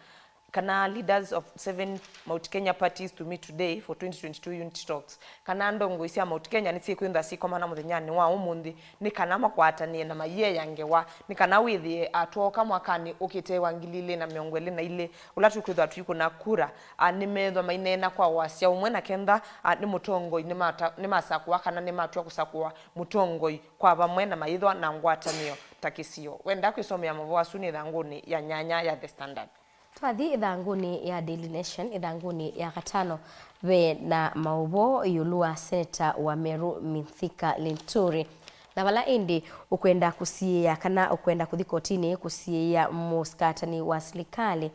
kana leaders of 7 Mount Kenya parties to meet today for 2022 unity talks kana ndongo isia Mount Kenya ni sikwinda sikoma na muthenyani wa umundi ni kana makwatanie na maye yangewa ni kana withie atoka mwakani ukite wangilile na miongwele na ile ulatu kwithwa tuiko na kura ni methwa mainena kwa wasia umwe na kenda ni mutongo ni masakwa kana ni matwa kusakwa mutongo kwa bamwe na maithwa na ngwatanio takisio wenda kwisomea mavo asuni dhanguni ya nyanya ya The Standard. Twathi idhanguni ya Daily Nation idhanguni ya katano we na maubo yulua Senator wa Meru Mithika Linturi na wala indi ukwenda kusiya kana ukwenda kuthi kotini kusiya muskatani wa serikali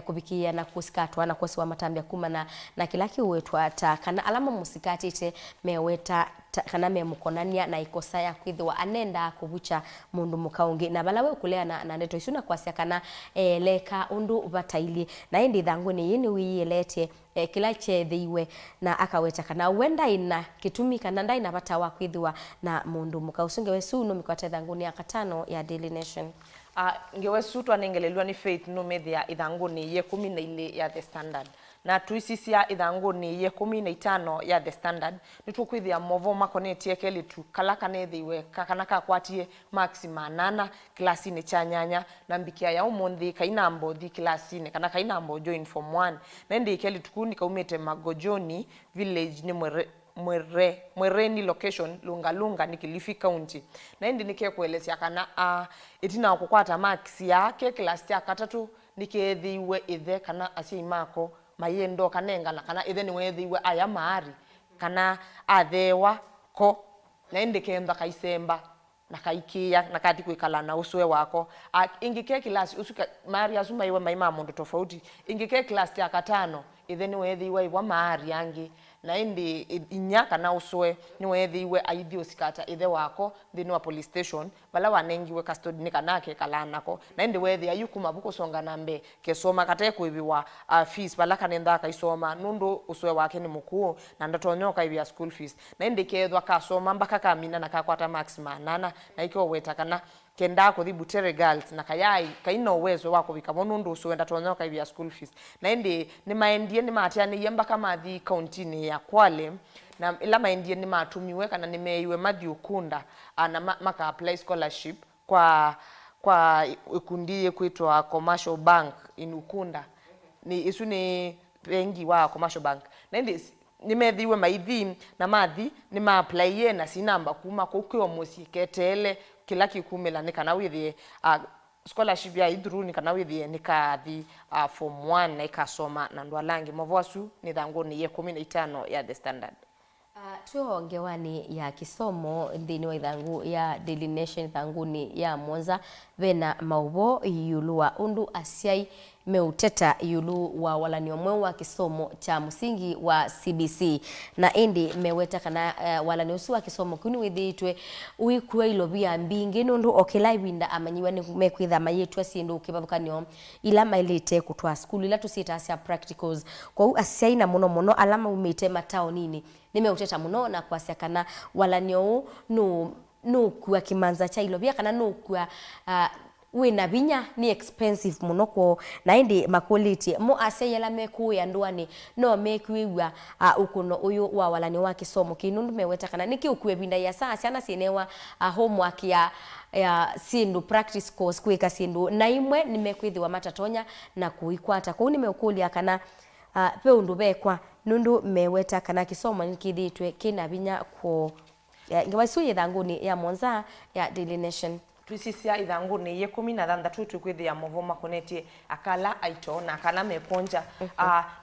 kubikia na kusikatwa na kwasiwa matambia kuma na kila kiwetwa ta kana alama musikati te meweta kana memukonania na ikosa ya kwithwa anenda kubucha mundu mukaungi na balawe kulea na ndeto isuna kwasia kana leka undu bataili na indi thangu ni yini wiyelete kila chethiwe na akaweta kana wenda ina kitumi kana ndai na bata wa kwithwa na mundu mukausunge wesu no mikwata thangu ni akatano ya Daily Nation. Ngewesu twanengelelwa ni Faith no methia ithanguni ye 12 ya The Standard na tuisisia ithanguni ye 15 ya The Standard nitukwithia movo makonetie keli tu kalaka nethiwe kakana kakwatie maxima 8 klasi ni chanyanya na mbikia ya umundi kaina mbothi klasi ni kana kaina mbo join form 1 na ndi keli tukuni kaumete Magojoni village ni Mwereni location lunga ni Kilifi County na ndi nike kuelezea kana itina kukwata max yake class ya katatu nikethiwe ithe kana asiimako mayendo kanenga na kana ithe niwethiwe aya maari kana athewa ko na ndi kenda kaisemba na kaikia na kati kuikala na uswe wako ingike class usuka maari asuma iwe maima mundu tofauti ingike class ya katano ithe niwethiwe iwa maari yangi na indi inyaka na uswe niwethiwe aithi usikata ithe wako thini wa police station bala wanengiwe custody ni kanake kalanako na indi wethi ayukuma buko songa nambe kesoma kate kuibiwa fees bala kanenda kaisoma nundu uswe wake ni mukuu na ndatonyoka ibia school fees na indi kethwa kasoma mpaka kamina na kakwata maxima 8 na ikyo weta kana kenda ko Butere Girls na kayai kaino uwezo wako bikamo nundu uswe ndatonyoka ibia school fees na indi ni maendie ni matiani yamba kama thi county ni ya Kwale na ila maendie ni matumiwe kana nimeiwe Matthew Kunda na maka apply scholarship kwa ikundi kuitwa Commercial Bank in Ukunda ni isu ni bengi wa Commercial Bank na ndi nimethiwe maithi na mathi ni ma apply ye na sinamba kuma kokyo musiketele kila kikumela ni kana withie scholarship ya idru ni kana withie ni kathi form 1 na ikasoma na ndwalangi movoasu ni thanguni ye 15 ya The Standard. Tuongewani ya kisomo ndini wa ithangu ya Daily Nation thanguni ya Mwanza vena maubo yulua undu asiai meuteta yulu wa walanio mwe wa kisomo cha msingi wa CBC na indi meweta kana walanio usu wa kisomo kuni withitwe uikuwa ilobia mbingi nundu okelaibinda amanyiwa ni mekwitha mayetu asindu ukibabukanio ila mailite kutwa school ila tusita asia practicals kwa u asiai na mono alama umite matao nini nimeuteta muno na kwasia kana walanio no kwa kimanza cha ilobia kana no kwa wina binya ni expensive muno ko na indi maquality mo aseyela meku ya ndwani no mekuiwa ukuno uyu wa walani wa kisomo kinundu meweta kana niki ukwe binda ya saa sana sinewa homework ya sindu practice course kuika sindu na imwe nimekwithiwa matatonya na kuikwata ko nimeukulia kana pe undu bekwa nundu meweta kana kisomo nikithitwe kina binya ko ngawasuye thanguni ya Mwanza ya Daily Nation. Tuisisia ithanguni ye 16 tukwithia movo makonetie akala aito na kana meponja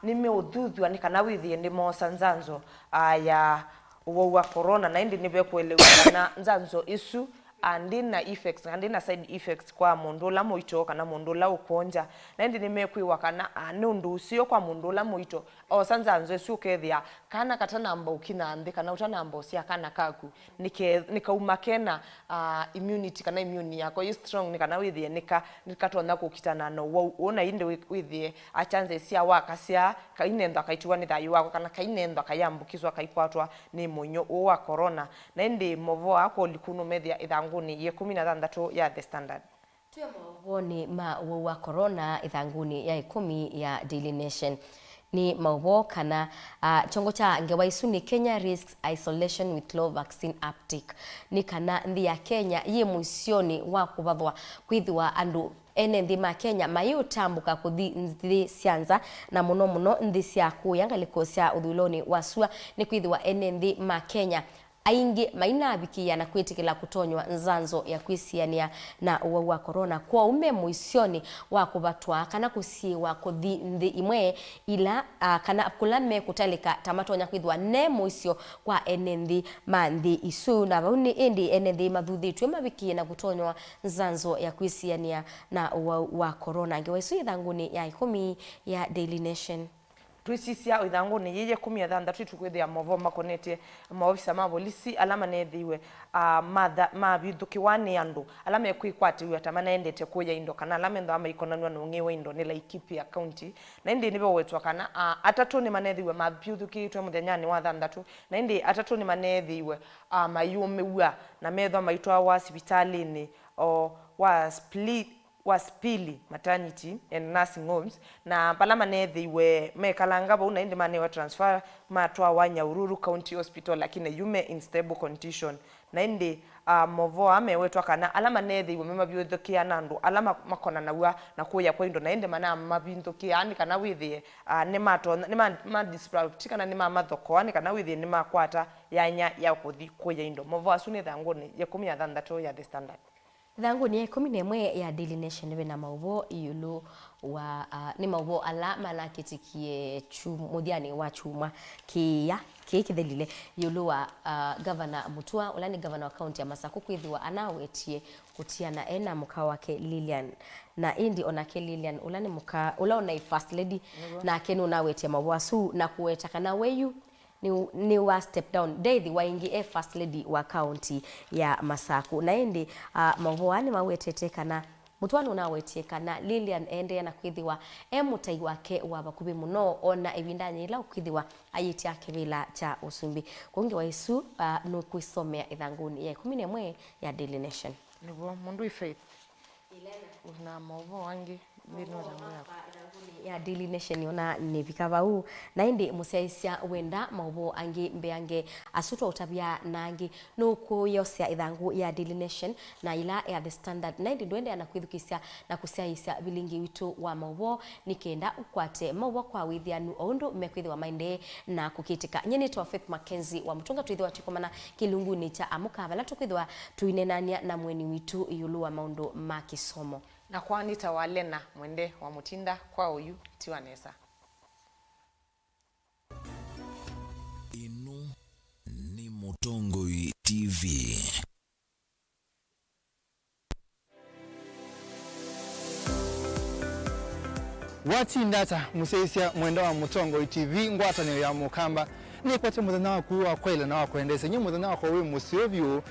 nimeuthuthu ni kana withie ndimo sanzanzo ya uwa corona na indi nibe kuelewa na nzanzo isu andina effects andina side effects kwa mondola moito kana mondola ukonja na indi nimekwiwa kana nundu sio kwa mondola moito o sanzanzo isu kethia kana katanamba ukinande kana utanamba usia kana kaku nikaumakena immunity kana immune yako is strong nikana withie nikatona kukitana no wona inde withie a chance sia waka sia kainendo kaitiwa ni thayu wako kana kainendo kayambukizwa kaikwatwa ni munyo wa corona na indi movo ako likuno media ithanguni ye 16 ya The Standard. Tuya mawoni wa corona ithanguni ya 10 ya Daily Nation ni maubo kana chongo cha ngewaisu ni Kenya risks isolation with low vaccine uptake ni kana ndi ya Kenya ye muisioni wa kubathwa kwithwa andu ene nthima Kenya mayutambuka kuthi nthi sianza na muno nthi cia kuyanga likosia uthuloni wasua ni kwithwa ene nthi ma Kenya aingi maina bikia na kwitikila kutonywa nzanzo ya kwisiania na wa corona kwa ume muisioni wa kubatwa kana kusiwa kuthi nthi imwe ila kana kulame kutalika tamatonya kwithwa ne muisio kwa enenthi manthi isu na bauni indi enenthi mathuthitwe mabikie na kutonywa nzanzo ya kwisiania na wa corona ngewa isu ithanguni ya 10 ya Daily Nation. Twisisia ithangu ni yeye 16 tukwithia movo makonete maofisa ma polisi alama nethiwe mabithukiwani andu alama ekwikwatiwe tamana endete kuya indo kana alama ndo ama ikonanwa no ngewe indo ni Laikipia county na indi nibe wetwa kana atatu ni manethiwe mabithukitwe muthenyani wa 6 na indi atatu ni manethiwe mayumewa na methwa maitwa wa hospitalini o wa Spili maternity and nursing homes na palama nethiwe mekalanga bo na indi manewa transfer matwa wa Nyahururu County Hospital lakini yume in stable condition na indi movo amewetwa kana alama nethiwe mabithukia nandu alama makona nawa na kuya kwa indo na indi mana mabithukia ani kana withie ni mato ni ma disrupt kana ni mathoko ani kana withie ni makwata yanya ya kuthi kuya indo movo asuni thanguni ya 16 ya The Standard. Thangu ni 11 ya Daily Nation we na maubo yulu wa ni maubo alama na kitikie mudhiani wa chuma kia kidhelile yulu wa Governor Mutua ulani governor wa county ya Masako kwithiwa anawetie kutiana ena muka wake Lilian na indi onake Lilian ulani muka ula ona first lady na kenu nawetie mawasu na kuweta kana weyu ni wa step down Daisy waingi first lady wa county ya Masako na indi mavoani mawetete kana mutwano na wetie na Lilian ende na kwithiwa mutai wake wa bakubi muno ona ibindanye ila kwithiwa ayiti yake bila cha usumbi kungi wa isu no kuisomea ithanguni ya 11 ya Daily Nation nibo mundu Faith una mavo wangi ndino ya Daily Nation yona ni bikabau na indi musiaisia wenda maubo angi mbeange asutwa utabia nangi no kuyosia ithangu ya Daily Nation na ila ya The Standard na indi ndwende anakwithukisia na kusiaisia bilingi witu wa maubo nikenda ukwate maubo kwa withianu ondo mekwithwa mainde na kukitika nyeni to Faith Mackenzie wa Mutunga twithwa tikomana kilunguni cha amuka bala tukwithwa tuinenania na mweni witu yulu wa maundo makisomo na kwani tawalena mwende wa Mutinda kwa uyu tiwanesa inu ni Mutongoi TV. Watindata museisia mwenda wa Mutongoi TV ngwatanio ya mukamba ni kwate muthana wa kuwa kwela na wa kuendesa nyi muthana wa kwa wi musiovyu